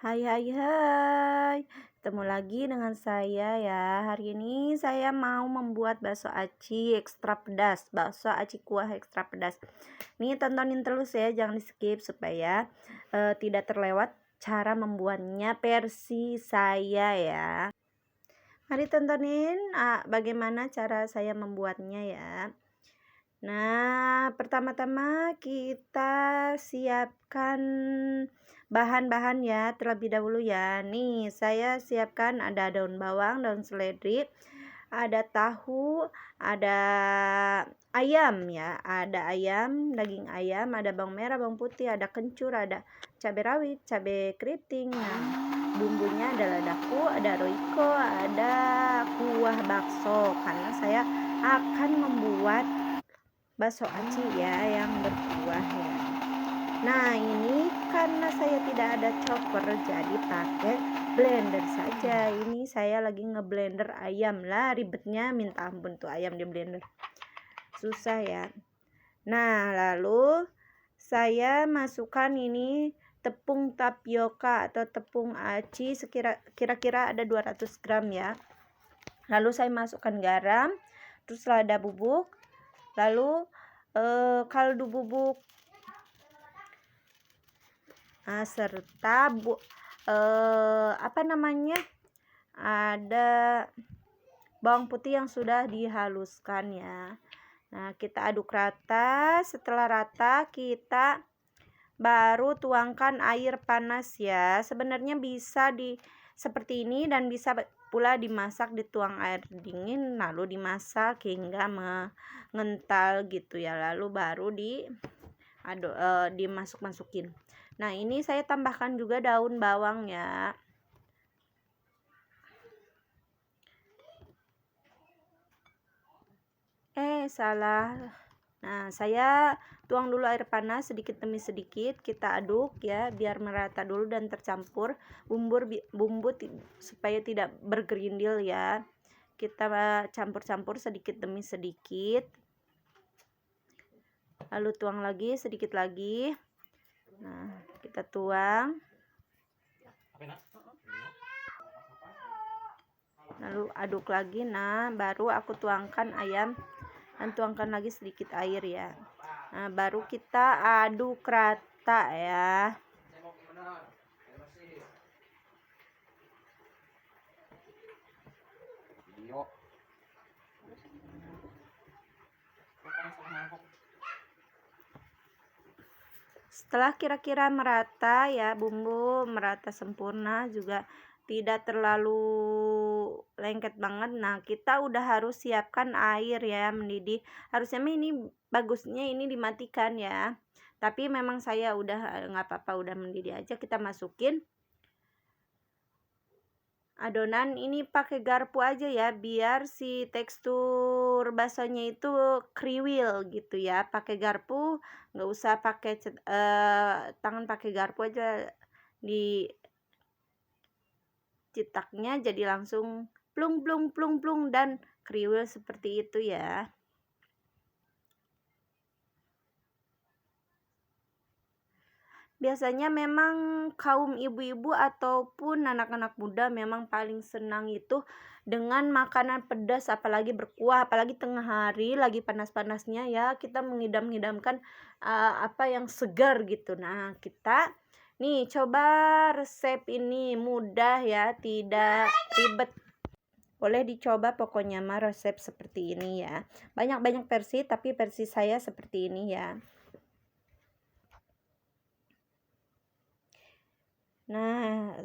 Hai hai hai, ketemu lagi dengan saya ya. Hari ini saya mau membuat bakso aci ekstra pedas, bakso aci kuah ekstra pedas. Nih tontonin terus ya, jangan di skip supaya tidak terlewat cara membuatnya versi saya ya. Mari tontonin bagaimana cara saya membuatnya ya. Nah, pertama-tama kita siapkan bahan-bahan ya terlebih dahulu ya. Nih, saya siapkan ada daun bawang, daun seledri, ada tahu, ada ayam ya, ada ayam, daging ayam, ada bawang merah, bawang putih, ada kencur, ada cabai rawit, cabai keriting. Nah, bumbunya adalah daku, ada roiko, ada kuah bakso karena saya akan membuat bakso aci ya yang berkuah ya. Nah, ini karena saya tidak ada chopper jadi pakai blender saja. Ini saya lagi ngeblender ayam lah, ribetnya minta ampun tuh ayam di blender. Susah ya. Nah, lalu saya masukkan ini tepung tapioka atau tepung aci kira-kira ada 200 gram ya. Lalu saya masukkan garam, terus lada bubuk, lalu kaldu bubuk, serta ada bawang putih yang sudah dihaluskan ya. Nah, kita aduk rata. Setelah rata, kita baru tuangkan air panas ya. Sebenarnya bisa seperti ini dan bisa pula dimasak, dituang air dingin lalu dimasak hingga mengental gitu ya, lalu baru dimasuk-masukin. Nah, ini saya tambahkan juga daun bawang ya. Salah. Nah, saya tuang dulu air panas sedikit demi sedikit, kita aduk ya biar merata dulu dan tercampur bumbu supaya tidak bergerindil ya. Kita campur-campur sedikit demi sedikit. Lalu tuang lagi sedikit lagi. Nah, kita tuang. Lalu aduk lagi. Nah, baru aku tuangkan ayam dan tuangkan lagi sedikit air ya. Nah, baru kita aduk rata ya. Setelah kira-kira merata ya, bumbu merata sempurna juga tidak terlalu lengket banget. Nah, kita udah harus siapkan air ya mendidih. Harusnya ini bagusnya ini dimatikan ya, tapi memang saya udah nggak apa-apa, udah mendidih aja. Kita masukin adonan ini pakai garpu aja ya biar si tekstur baksonya itu kriwil gitu ya. Pakai garpu, nggak usah pakai tangan, pakai garpu aja di cetaknya jadi langsung plung plung plung plung dan kriwil seperti itu ya. Biasanya memang kaum ibu-ibu ataupun anak-anak muda memang paling senang itu dengan makanan pedas, apalagi berkuah, apalagi tengah hari lagi panas-panasnya ya, kita mengidam-idamkan apa yang segar gitu. Nah, kita nih coba resep ini mudah ya, tidak ribet. Boleh dicoba pokoknya mah resep seperti ini ya. Banyak-banyak versi, tapi versi saya seperti ini ya. Nah,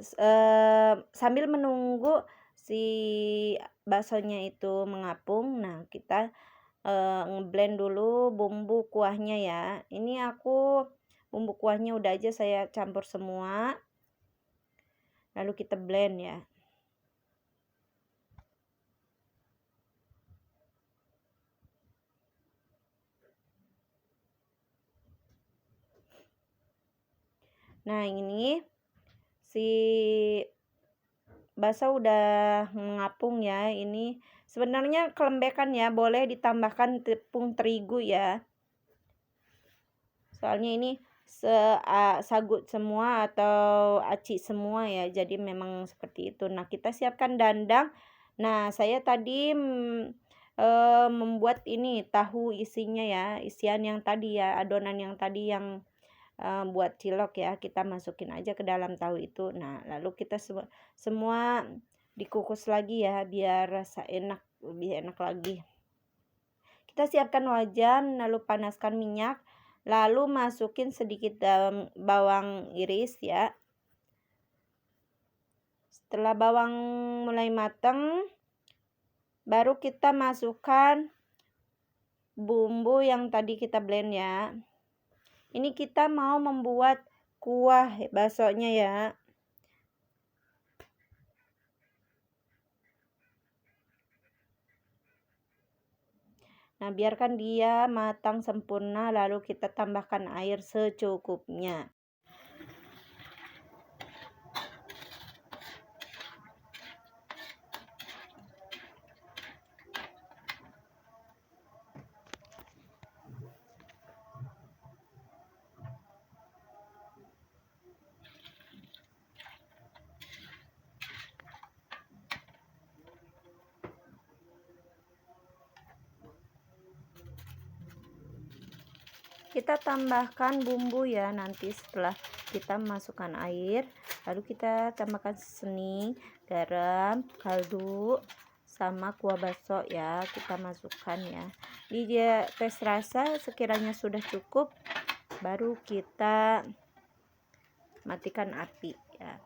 sambil menunggu si baksonya itu mengapung, nah kita ngeblend dulu bumbu kuahnya ya. Ini aku bumbu kuahnya udah aja saya campur semua. Lalu kita blend ya. Nah, ini si bakso udah mengapung ya. Ini sebenarnya kelembekan ya, boleh ditambahkan tepung terigu ya. Soalnya ini sagut semua atau aci semua ya. Jadi memang seperti itu. Nah, kita siapkan dandang. Nah, saya tadi membuat ini tahu isinya ya, isian yang tadi ya, adonan yang tadi yang buat cilok ya, kita masukin aja ke dalam tahu itu. Nah, lalu kita semua dikukus lagi ya, biar rasa enak, lebih enak lagi. Kita siapkan wajan, lalu panaskan minyak, lalu masukin sedikit bawang iris ya. Setelah bawang mulai matang, baru kita masukkan bumbu yang tadi kita blend ya. Ini kita mau membuat kuah baksonya ya. Nah, biarkan dia matang sempurna, lalu kita tambahkan air secukupnya. Kita tambahkan bumbu ya, nanti setelah kita masukkan air, lalu kita tambahkan sening, garam, kaldu, sama kuah bakso ya, kita masukkan ya. Dia tes rasa, sekiranya sudah cukup, baru kita matikan api ya.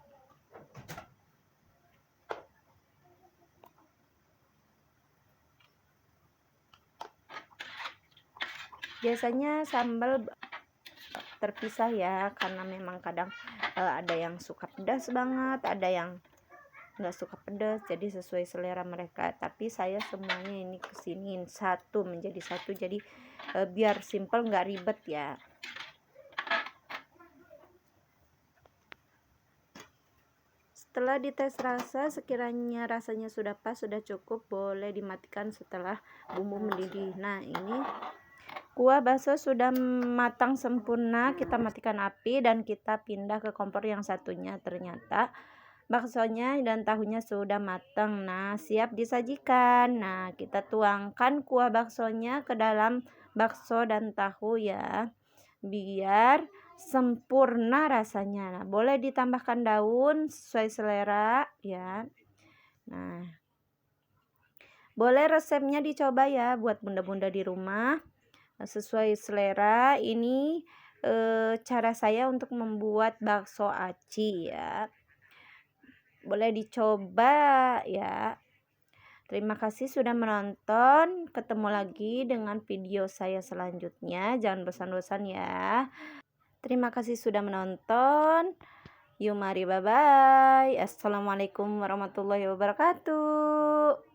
Biasanya sambal terpisah ya, karena memang kadang ada yang suka pedas banget, ada yang nggak suka pedas, jadi sesuai selera mereka. Tapi saya semuanya ini kesiniin satu menjadi satu, jadi biar simple nggak ribet ya. Setelah dites rasa, sekiranya rasanya sudah pas, sudah cukup, boleh dimatikan setelah bumbu mendidih. Nah, ini kuah bakso sudah matang sempurna, kita matikan api dan kita pindah ke kompor yang satunya. Ternyata baksonya dan tahunya sudah matang. Nah, siap disajikan. Nah, kita tuangkan kuah baksonya ke dalam bakso dan tahu ya, biar sempurna rasanya. Nah, boleh ditambahkan daun sesuai selera ya. Nah, boleh resepnya dicoba ya buat bunda-bunda di rumah. Sesuai selera. Ini cara saya untuk membuat bakso aci ya, boleh dicoba ya. Terima kasih sudah menonton. Ketemu lagi dengan video saya selanjutnya, jangan bosan-bosan ya. Terima kasih sudah menonton. Yuk mari, bye bye. Assalamualaikum warahmatullahi wabarakatuh.